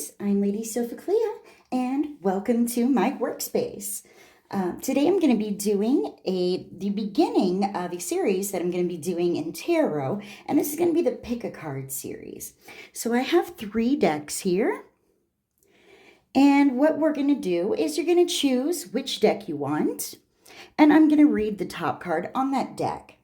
friends, I'm Lady Sophokleia, and welcome to my workspace. Today I'm going to be doing the beginning of a series that I'm going to be doing in tarot, and this is going to be the Pick a Card series. So I have 3 decks here, and what we're going to do is you're going to choose which deck you want, and I'm going to read the top card on that deck.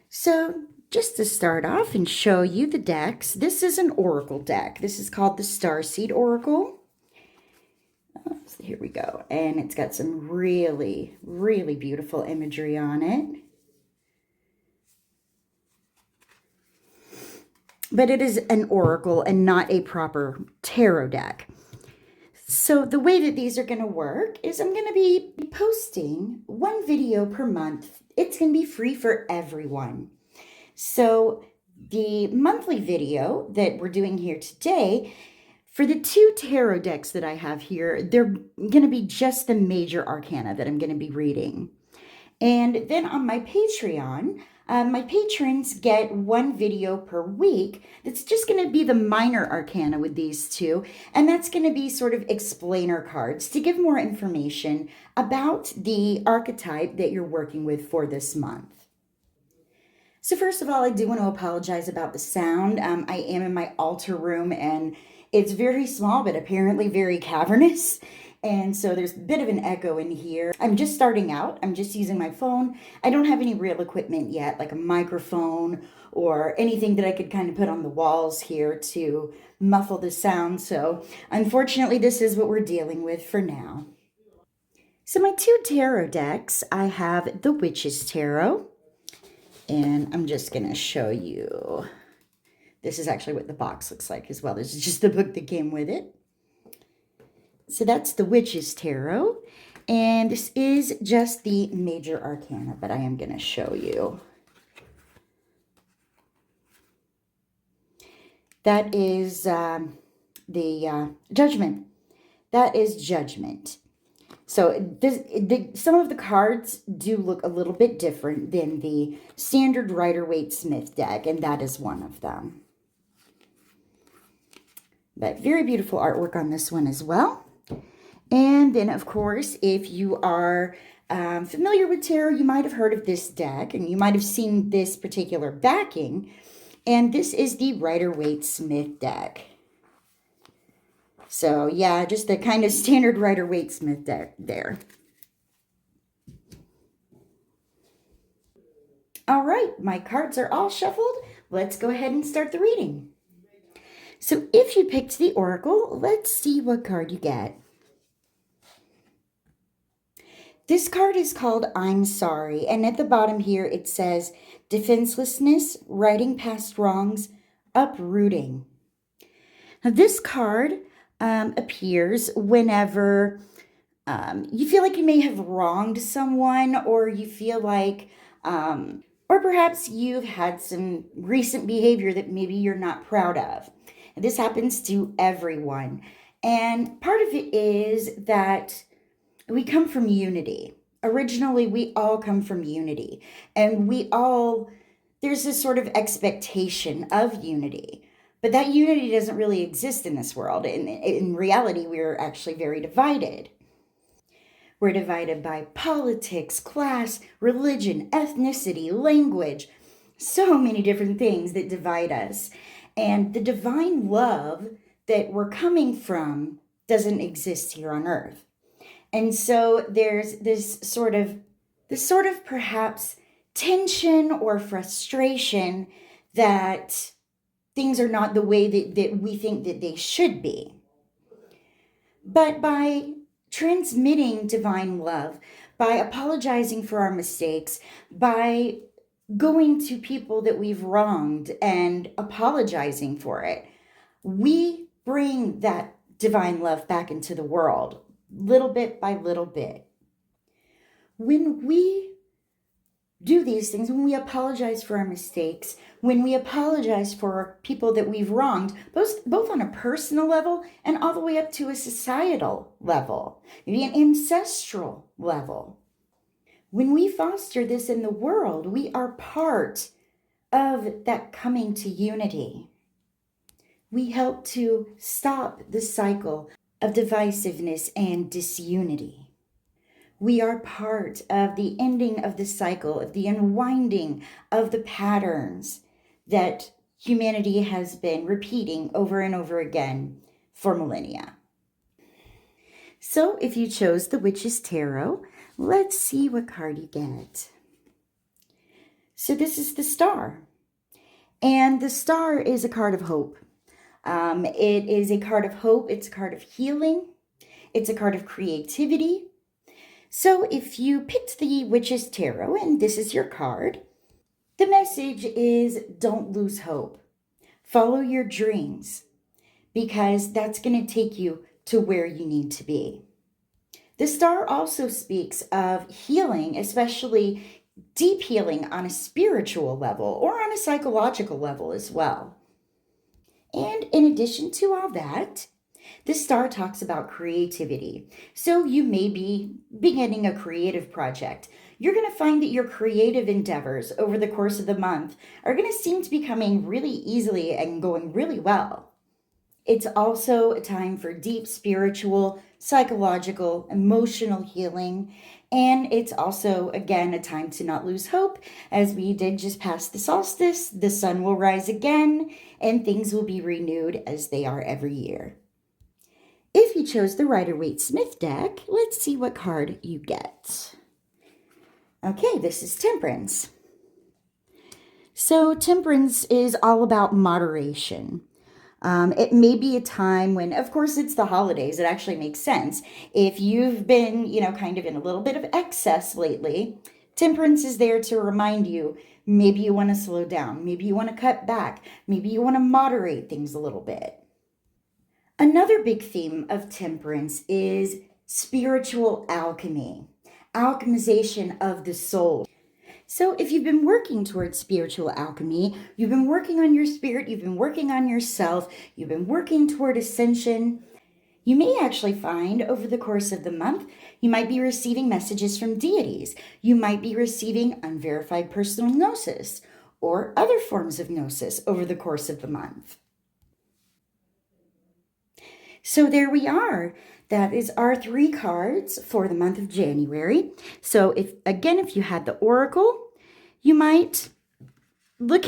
So just to start off and show you the decks, this is an oracle deck. This is called the Starseed Oracle. So here we go. And it's got some really, really beautiful imagery on it. But it is an oracle and not a proper tarot deck. So the way that these are going to work is I'm going to be posting 1 video per month. It's going to be free for everyone. So the monthly video that we're doing here today, for the 2 tarot decks that I have here, they're going to be just the major arcana that I'm going to be reading. And then on my Patreon, my patrons get 1 video per week that's just going to be the minor arcana with these 2, and that's going to be sort of explainer cards to give more information about the archetype that you're working with for this month. So first of all, I do want to apologize about the sound. I am in my altar room, and it's very small, but apparently very cavernous. And so there's a bit of an echo in here. I'm just starting out. I'm just using my phone. I don't have any real equipment yet, like a microphone or anything that I could kind of put on the walls here to muffle the sound. So unfortunately, this is what we're dealing with for now. So my 2 tarot decks, I have the Witch's Tarot. And I'm just going to show you. This is actually what the box looks like as well. This is just the book that came with it. So that's the Witch's Tarot. And this is just the major arcana, but I am going to show you. That is the Judgment. That is Judgment. So some of the cards do look a little bit different than the standard Rider-Waite-Smith deck, and that is one of them. But very beautiful artwork on this one as well. And then, of course, if you are familiar with tarot, you might have heard of this deck, and you might have seen this particular backing. And this is the Rider-Waite-Smith deck. So, yeah, just the kind of standard Rider-Waite-Smith deck there. All right, my cards are all shuffled. Let's go ahead and start the reading. So, if you picked the Oracle, let's see what card you get. This card is called I'm Sorry, and at the bottom here it says defenselessness, righting past wrongs, uprooting. Now, this card appears whenever you feel like you may have wronged someone, or you feel like, or perhaps you've had some recent behavior that maybe you're not proud of. And this happens to everyone. And part of it is that we come from unity. Originally, we all come from unity. And there's this sort of expectation of unity. But that unity doesn't really exist in this world. In reality, we're actually very divided. We're divided by politics, class, religion, ethnicity, language, so many different things that divide us. And the divine love that we're coming from doesn't exist here on earth. And so there's this sort of perhaps tension or frustration that things are not the way that we think that they should be. But by transmitting divine love, by apologizing for our mistakes, by going to people that we've wronged and apologizing for it, we bring that divine love back into the world, little bit by little bit. When we do these things, when we apologize for our mistakes, when we apologize for people that we've wronged, both on a personal level and all the way up to a societal level, maybe an ancestral level. When we foster this in the world, we are part of that coming to unity. We help to stop the cycle of divisiveness and disunity. We are part of the ending of the cycle, of the unwinding of the patterns that humanity has been repeating over and over again for millennia. So if you chose the Witch's Tarot, let's see what card you get. So this is the Star. And the Star is a card of hope. It is a card of hope. It's a card of healing. It's a card of creativity. So if you picked the Witch's Tarot, and this is your card, the message is don't lose hope. Follow your dreams, because that's going to take you to where you need to be. The Star also speaks of healing, especially deep healing on a spiritual level or on a psychological level as well. And in addition to all that, the Star talks about creativity. So you may be beginning a creative project. You're going to find that your creative endeavors over the course of the month are going to seem to be coming really easily and going really well. It's also a time for deep spiritual, psychological, emotional healing. And it's also, again, a time to not lose hope. As we did just past the solstice, the sun will rise again, and things will be renewed as they are every year. If you chose the Rider-Waite-Smith deck, let's see what card you get. Okay, this is Temperance. So Temperance is all about moderation. It may be a time when, of course, it's the holidays. It actually makes sense. If you've been, kind of in a little bit of excess lately, Temperance is there to remind you, maybe you want to slow down. Maybe you want to cut back. Maybe you want to moderate things a little bit. Another big theme of Temperance is spiritual alchemy, alchemization of the soul. So if you've been working towards spiritual alchemy, you've been working on your spirit, you've been working on yourself, you've been working toward ascension, you may actually find over the course of the month, you might be receiving messages from deities. You might be receiving unverified personal gnosis or other forms of gnosis over the course of the month. So there we are. That is our 3 cards for the month of January. So if you had the Oracle, you might check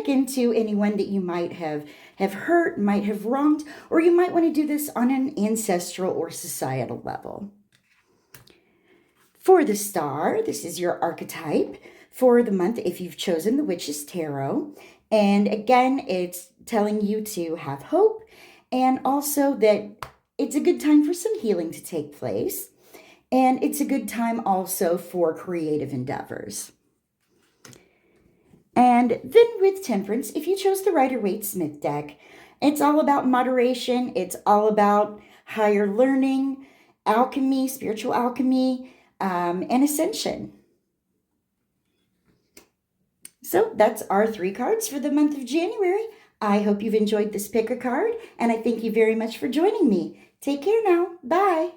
into anyone that you might have hurt, might have wronged, or you might want to do this on an ancestral or societal level. For the Star, this is your archetype for the month if you've chosen the Witch's Tarot. And again, it's telling you to have hope, and also that it's a good time for some healing to take place. And it's a good time also for creative endeavors. And then with Temperance, if you chose the Rider-Waite-Smith deck, it's all about moderation. It's all about higher learning, alchemy, spiritual alchemy, and ascension. So that's our 3 cards for the month of January. I hope you've enjoyed this pick a card, and I thank you very much for joining me. Take care now. Bye.